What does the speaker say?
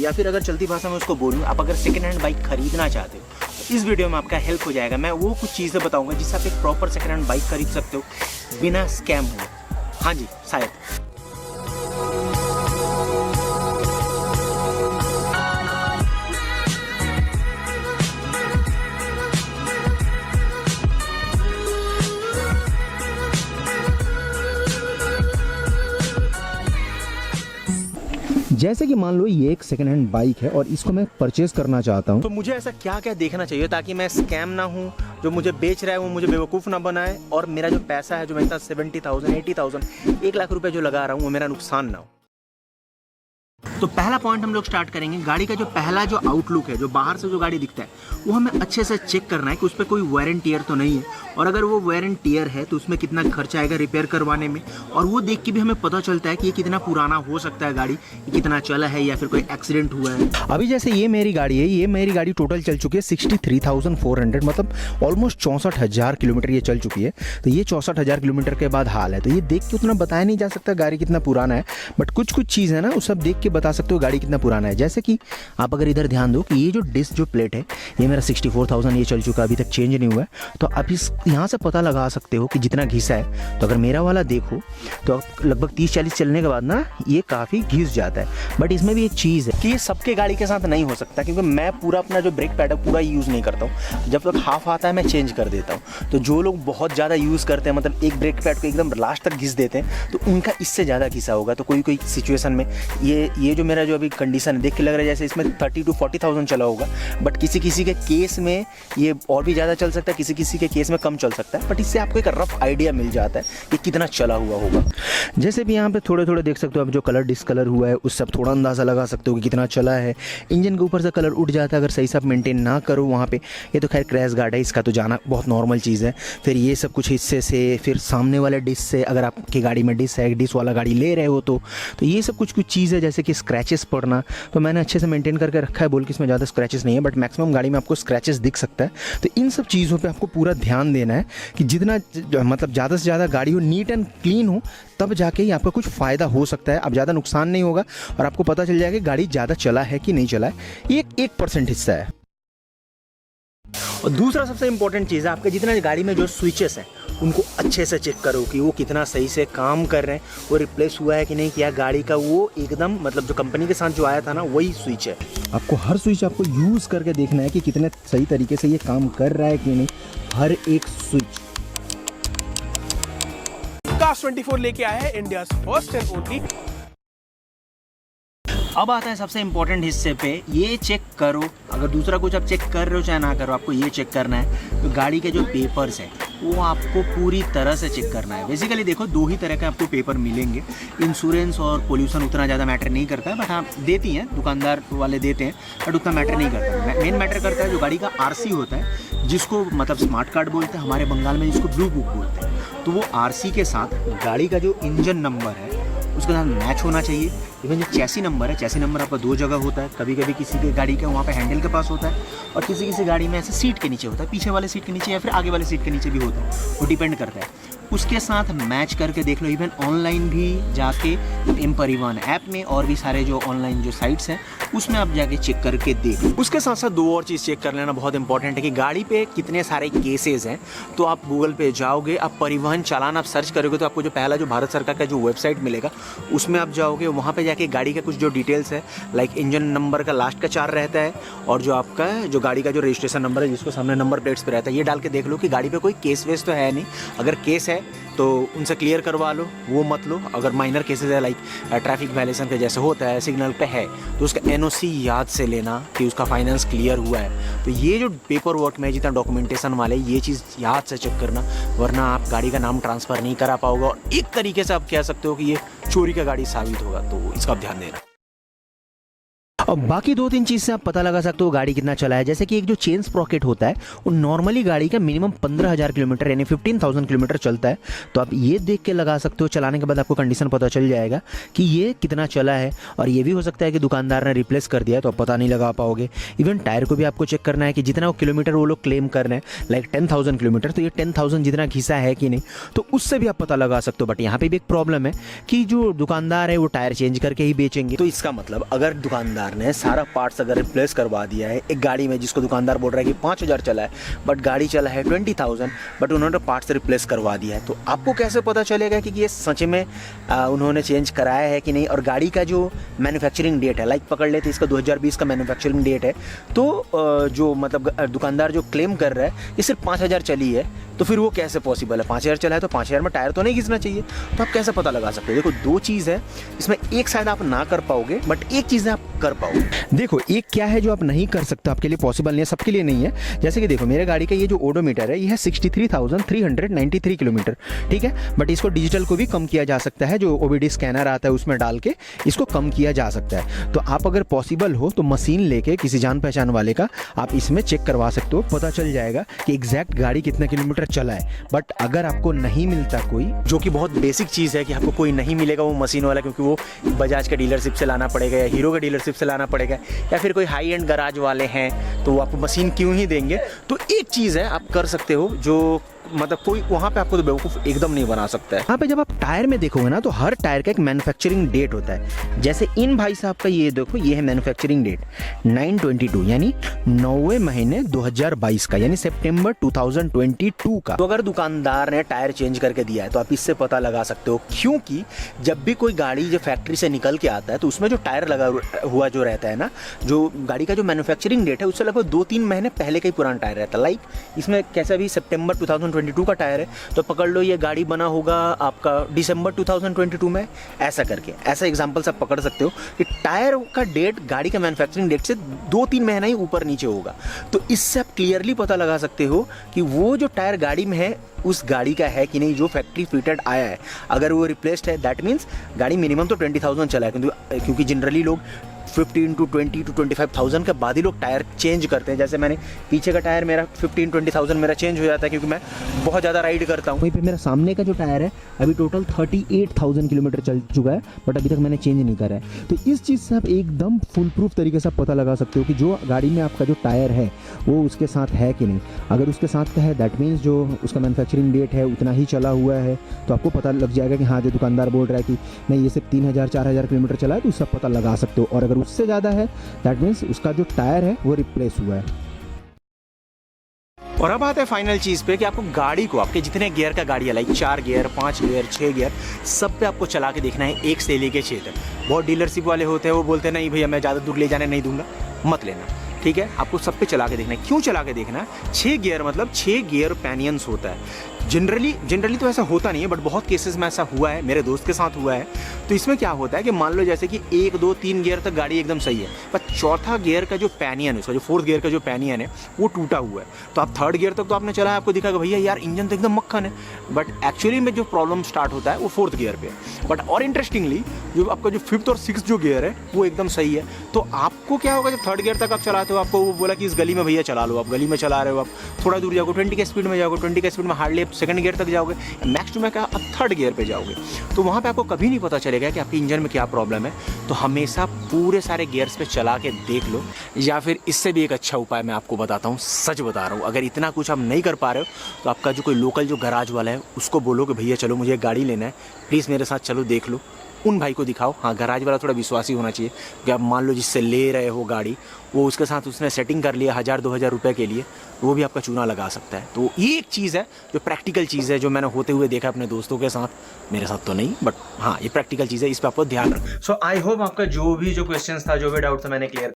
या फिर अगर चलती भाषा में उसको बोलूँ, आप अगर सेकेंड हैंड बाइक खरीदना चाहते हो तो इस वीडियो में आपका हेल्प हो जाएगा। मैं वो कुछ चीज़ें बताऊंगा जिससे आप एक प्रॉपर सेकेंड हैंड बाइक खरीद सकते हो बिना स्कैम हुए। हाँ जी, शायद। जैसे कि मान लो ये एक सेकेंड हैंड बाइक है और इसको मैं परचेज करना चाहता हूँ, तो मुझे ऐसा क्या क्या देखना चाहिए ताकि मैं स्कैम ना हूँ, जो मुझे बेच रहा है वो मुझे बेवकूफ़ ना बनाए, और मेरा जो पैसा है जो मैं इतना 70,000 80,000 1 लाख रुपए जो लगा रहा हूँ वो मेरा नुकसान ना हो। तो पहला पॉइंट हम लोग स्टार्ट करेंगे। गाड़ी का जो पहला जो आउटलुक है, जो बाहर से जो गाड़ी दिखता है, वो हमें अच्छे से चेक करना है कि उस पर कोई वेयर एंड टियर तो नहीं है, और अगर वो वेयर एंड टियर है तो उसमें कितना खर्चा आएगा रिपेयर करवाने में, और वो देख के भी हमें पता चलता है कि ये कितना पुराना हो सकता है गाड़ी, ये कितना चला है या फिर कोई एक्सीडेंट हुआ है। अभी जैसे ये मेरी गाड़ी है, ये मेरी गाड़ी टोटल चल चुकी है 63,400, मतलब ऑलमोस्ट 64,000 किलोमीटर ये चल चुकी है। तो ये 64,000 किलोमीटर के बाद हाल है, तो ये देख के उतना बताया नहीं जा सकता गाड़ी कितना पुराना है, बट कुछ कुछ चीज़ है ना वो सब देख के बता सकते हो गाड़ी कितना पुराना है। जैसे कि आप अगर इधर ध्यान दो कि ये जो डिस्क जो प्लेट है ये मेरा 64,000 ये चल चुका है, अभी तक चेंज नहीं हुआ है। तो आप इस यहाँ से पता लगा सकते हो कि जितना घिसा है, तो अगर मेरा वाला देखो तो लगभग 30-40 चलने के बाद ना ये काफ़ी घिस जाता है। बट इसमें भी एक चीज़ है कि ये सबके गाड़ी के साथ नहीं हो सकता, क्योंकि मैं पूरा अपना जो ब्रेक पैड है पूरा यूज़ नहीं करता हूँ। जब तक हाफ आता है मैं चेंज कर देता हूँ। तो जो लोग बहुत ज़्यादा यूज़ करते हैं, मतलब एक ब्रेक पैड को एकदम लास्ट तक घिस देते हैं, तो उनका इससे ज़्यादा घिसा होगा। तो कोई कोई सिचुएशन में ये जो मेरा जो अभी कंडीशन है देख के लग रहा है जैसे इसमें 30 to 40,000 चला होगा, बट किसी किसी के केस में ये और भी ज़्यादा चल सकता है, किसी किसी के केस में कम चल सकता है। बट इससे आपको एक रफ आइडिया मिल जाता है कि कितना चला हुआ होगा। जैसे भी यहाँ पे थोड़े थोड़े देख सकते हो आप, जो कलर डिसकलर हुआ है उस सब थोड़ा अंदाज़ा लगा सकते हो कि कितना चला है। इंजन के ऊपर से कलर उठ जाता है अगर सही से आप मेंटेन ना करो वहाँ पे। ये तो खैर क्रैश गार्ड है, इसका तो जाना बहुत नॉर्मल चीज़ है। फिर ये सब कुछ हिस्से से, फिर सामने वाले डिस्क से, अगर आपकी गाड़ी में डिस्क है, डिस्क वाला गाड़ी ले रहे हो तो ये सब कुछ चीज़ है। जैसे कि स्क्रैचेस पड़ना, तो मैंने अच्छे से मेंटेन करके रखा है, बोल के इसमें ज़्यादा स्क्रैचेस नहीं है, बट मैक्सिमम गाड़ी में आपको स्क्रैचेस दिख सकता है। तो इन सब चीज़ों पे आपको पूरा ध्यान देना है कि जितना मतलब ज़्यादा से ज़्यादा गाड़ी हो नीट एंड क्लीन हो, तब जाके ही आपका कुछ फ़ायदा हो सकता है। अब ज़्यादा नुकसान नहीं होगा और आपको पता चल जाएगा कि गाड़ी ज़्यादा चला है कि नहीं चला है। ये 1% हिस्सा है। और दूसरा सबसे इंपॉर्टेंट चीज़ है, आपके जितना गाड़ी में जो स्विचेस हैं उनको अच्छे से चेक करो कि वो कितना सही से काम कर रहे हैं, वो रिप्लेस हुआ है कि नहीं किया गाड़ी का, वो एकदम मतलब जो कंपनी के साथ जो आया था ना वही स्विच है। आपको हर स्विच आपको यूज़ करके देखना है कि कितने सही तरीके से ये काम कर रहा है कि नहीं, हर एक स्विच। कास्ट 24 लेके आया है इंडिया फर्स्ट एंड ओनली। अब आता है सबसे इंपॉर्टेंट हिस्से पे, ये चेक करो, अगर दूसरा कुछ आप चेक कर रहे हो चाहे ना करो, आपको ये चेक करना है तो गाड़ी के जो पेपर्स हैं वो आपको पूरी तरह से चेक करना है। बेसिकली देखो, दो ही तरह के आपको पेपर मिलेंगे। इंश्योरेंस और पोल्यूशन उतना ज़्यादा मैटर नहीं करता है, बट हाँ देती हैं, दुकानदार वाले देते हैं, बट उतना मैटर नहीं करता है। मेन मैटर करता है जो गाड़ी का आरसी होता है, जिसको मतलब स्मार्ट कार्ड बोलते हैं हमारे बंगाल में, जिसको ब्लू बुक बोलते हैं। तो वो आरसी के साथ गाड़ी का जो इंजन नंबर है उसके साथ मैच होना चाहिए। इवन जो चैसी नंबर है, चैसी नंबर आपका 2 जगह होता है। कभी कभी किसी के गाड़ी के वहाँ पे हैंडल के पास होता है, और किसी किसी गाड़ी में ऐसे सीट के नीचे होता है, पीछे वाले सीट के नीचे या फिर आगे वाले सीट के नीचे भी होता है, वो डिपेंड करता है। उसके साथ मैच करके देख लो। इवन ऑनलाइन भी जाके एम परिवहन ऐप में और भी सारे जो ऑनलाइन जो साइट्स हैं उसमें आप जाके चेक करके देख लो। उसके साथ साथ 2 और चीज़ चेक कर लेना बहुत इंपॉर्टेंट है कि गाड़ी पे कितने सारे केसेस हैं। तो आप गूगल पे जाओगे, आप परिवहन चालान आप सर्च करोगे तो आपको जो पहला जो भारत सरकार का जो वेबसाइट मिलेगा उसमें आप जाओगे, वहाँ पे जाके गाड़ी का कुछ जो डिटेल्स है, लाइक इंजन नंबर का लास्ट का 4 रहता है, और जो आपका जो गाड़ी का जो रजिस्ट्रेशन नंबर है जिसको सामने नंबर प्लेट्स पे रहता है, ये डाल के देख लो कि गाड़ी पे कोई केस वेस तो है नहीं। अगर केस है तो उनसे क्लियर करवा लो, वो मत लो। अगर माइनर केसेस है लाइक ट्रैफिक वायलेशन के जैसे होता है, सिग्नल पे है, तो उसका एनओसी याद से लेना कि उसका फाइनेंस क्लियर हुआ है। तो ये जो पेपर वर्क में जितना डॉक्यूमेंटेशन वाले, ये चीज़ याद से चेक करना, वरना आप गाड़ी का नाम ट्रांसफ़र नहीं करा पाओगे और एक तरीके से आप कह सकते हो कि ये चोरी का गाड़ी साबित होगा। तो इसका ध्यान देना। और बाकी 2-3 चीज़ से आप पता लगा सकते हो गाड़ी कितना चला है। जैसे कि एक जो चेन स्प्रॉकेट होता है वो नॉर्मली गाड़ी का मिनिमम 15,000 किलोमीटर यानी 15,000 किलोमीटर चलता है। तो आप ये देख के लगा सकते हो, चलाने के बाद आपको कंडीशन पता चल जाएगा कि ये कितना चला है। और ये भी हो सकता है कि दुकानदार ने रिप्लेस कर दिया तो आप पता नहीं लगा पाओगे। इवन टायर को भी आपको चेक करना है कि जितना वो किलोमीटर वो लोग क्लेम कर रहे हैं, लाइक 10,000 किलोमीटर, तो ये 10,000 जितना घिसा है कि नहीं, तो उससे भी आप पता लगा सकते हो। बट यहाँ पर भी एक प्रॉब्लम है कि जो दुकानदार है वो टायर चेंज करके ही बेचेंगे। तो इसका मतलब अगर दुकानदार ने सारा पार्ट्स अगर रिप्लेस करवा दिया है एक गाड़ी में जिसको दुकानदार बोल रहा है कि 5,000 चला है बट गाड़ी चला है 20,000 बट उन्होंने पार्ट्स रिप्लेस करवा दिया है, तो आपको कैसे पता चलेगा कि ये सच में उन्होंने चेंज कराया है कि नहीं। और गाड़ी का जो मैन्युफैक्चरिंग डेट है, लाइक पकड़ लेते इसका 2020 का मैन्युफैक्चरिंग डेट है, तो जो मतलब दुकानदार जो क्लेम कर रहा है ये सिर्फ 5,000 चली है, तो फिर वो कैसे पॉसिबल है। 5,000 चला है तो 5,000 में टायर तो नहीं घिसना चाहिए। तो आप कैसे पता लगा सकते हो। देखो दो चीज़ है इसमें, एक शायद आप ना कर पाओगे बट एक चीज़ आप कर पाओगे। देखो एक क्या है जो आप नहीं कर सकते, आपके लिए पॉसिबल नहीं है, सबके लिए नहीं है। जैसे कि देखो मेरे गाड़ी का ये जो ओडोमीटर है ये है 63,393 किलोमीटर, ठीक है, बट इसको डिजिटल को भी कम किया जा सकता है, जो OBD स्कैनर आता है उसमें डाल के इसको कम किया जा सकता है। तो आप अगर पॉसिबल हो तो मशीन लेके किसी जान पहचान वाले का आप इसमें चेक करवा सकते हो, पता चल जाएगा कि एग्जैक्ट गाड़ी कितने किलोमीटर चला है। बट अगर आपको नहीं मिलता कोई, जो कि बहुत बेसिक चीज़ है कि आपको कोई नहीं मिलेगा वो मशीन वाला, क्योंकि वो बजाज का डीलरशिप से लाना पड़ेगा या हीरो का डीलरशिप से लाना पड़ेगा या फिर कोई हाई एंड गराज वाले हैं तो वो आपको मशीन क्यों ही देंगे। तो एक चीज़ है आप कर सकते हो, जो मतलब कोई वहाँ पे आपको तो बेवकूफ़ एकदम नहीं बना सकता है। यहाँ पे जब आप टायर में देखोगे ना तो हर टायर का एक मैन्युफैक्चरिंग डेट होता है। जैसे इन भाई साहब का ये देखो, ये है मैन्युफैक्चरिंग डेट 9/22 यानी 9वें महीने 2022 का, यानी सितंबर 2022 का। तो अगर दुकानदार ने टायर चेंज करके दिया है तो आप इससे पता लगा सकते हो, क्योंकि जब भी कोई गाड़ी जो फैक्ट्री से निकल के आता है तो उसमें जो टायर लगा हुआ जो रहता है ना, जो गाड़ी का जो मैन्युफैक्चरिंग डेट है उससे लगभग 2-3 महीने पहले का ही पुराना टायर रहता है। लाइक इसमें कैसा भी सितंबर 2022 का टायर है तो पकड़ लो ये गाड़ी बना होगा आपका दिसंबर 2022 में, ऐसा करके ऐसा एग्जांपल सब पकड़ सकते हो कि टायर का डेट गाड़ी का मैन्युफैक्चरिंग डेट से 2-3 महीना ही ऊपर नीचे होगा। तो इससे आप क्लियरली पता लगा सकते हो कि वो जो टायर गाड़ी में है उस गाड़ी का है कि नहीं, जो फैक्ट्री फिटेड आया है। अगर वो रिप्लेस्ड है दैट मीन्स गाड़ी मिनिमम तो 20,000 चला है, क्योंकि जनरली लोग 15 to 20 to 25,000 के बाद ही लोग टायर चेंज करते हैं। जैसे मैंने पीछे का टायर मेरा 15-20,000 मेरा चेंज हो जाता है क्योंकि मैं बहुत ज़्यादा राइड करता हूँ। वहीं पे मेरा सामने का जो टायर है अभी टोटल 38,000 किलोमीटर चल चुका है बट अभी तक मैंने चेंज नहीं करा है। तो इस चीज़ से आप एकदम फुल प्रूफ तरीके से आप पता लगा सकते हो कि जो गाड़ी में आपका जो टायर है वो उसके साथ है कि नहीं। अगर उसके साथ का है दैट मीन्स जो उसका मैन्युफैक्चरिंग डेट है उतना ही चला हुआ है, तो आपको पता लग जाएगा कि हाँ जो दुकानदार बोल रहा है कि नहीं ये सिर्फ 3,000-4,000 किलोमीटर चला है, तो उससे पता लगा सकते हो। और अगर उससे ज़्यादा है दैट मीन्स उसका जो टायर है वो रिप्लेस हुआ है। और अब आता है फाइनल चीज़ पे कि आपको गाड़ी को आपके जितने गियर का गाड़ी है, लाइक 4 गियर 5 गियर 6 गियर, सब पे आपको चला के देखना है 1 से लेके 6 तक। बहुत डीलरशिप वाले होते हैं वो बोलते हैं नहीं भैया मैं ज़्यादा दूर ले जाने नहीं दूंगा, मत लेना, ठीक है। आपको सब पे चला के देखना है। क्यों चला के देखना है? 6 गियर मतलब 6 गियर पैनियंस होता है। जनरली तो ऐसा होता नहीं है बट बहुत केसेस में ऐसा हुआ है, मेरे दोस्त के साथ हुआ है। तो इसमें क्या होता है कि मान लो जैसे कि 1 2 3 गियर तक गाड़ी एकदम सही है, पर चौथा गियर का जो पैनियन है, उसका जो 4th गियर का जो पैनियन है वो टूटा हुआ है। तो आप 3rd गियर तक तो आपने चला है, आपको दिखा कि भैया यार इंजन तो एकदम मक्खन है, बट एक्चुअली में जो प्रॉब्लम स्टार्ट होता है वो 4th गियर पे है। बट और इंटरेस्टिंगली जो आपका जो 5th और 6th जो गियर है वो एकदम सही है। तो आपको क्या होगा जब 3rd गियर तक आप चलाते हो, आपको वो बोला कि इस गली में भैया चला लो, आप गली में चला रहे हो, आप थोड़ा दूर जाओगे 20 के स्पीड में जाओगे, 20 के स्पीड में हार्डली आप 2nd गियर तक जाओगे, मैक्स टू मैक्स आप 3rd गियर पे जाओगे, तो वहाँ पे आपको कभी नहीं पता चलेगा कि आपके इंजन में क्या प्रॉब्लम है। तो हमेशा पूरे सारे गियर्स पे चला के देख लो। या फिर इससे भी एक अच्छा उपाय मैं आपको बताता हूँ, सच बता रहा हूँ, अगर इतना कुछ आप नहीं कर पा रहे हो तो आपका जो कोई लोकल जो गराज वाला है उसको बोलो कि भैया चलो मुझे एक गाड़ी लेना है, प्लीज़ मेरे साथ चलो देख लो। उन भाई को दिखाओ। हाँ, गराज वाला थोड़ा विश्वासी होना चाहिए कि आप मान लो जिससे ले रहे हो गाड़ी, वो उसके साथ उसने सेटिंग कर लिया 1000-2000 रुपये के लिए, वो भी आपका चूना लगा सकता है। तो ये एक चीज़ है जो प्रैक्टिकल चीज़ है, जो मैंने होते हुए देखा अपने दोस्तों के साथ, मेरे साथ तो नहीं, बट हाँ ये प्रैक्टिकल चीज़ है, इस पर आपको ध्यान रखो। सो आई होप आपका जो भी क्वेश्चन था, जो भी डाउट था, मैंने क्लियर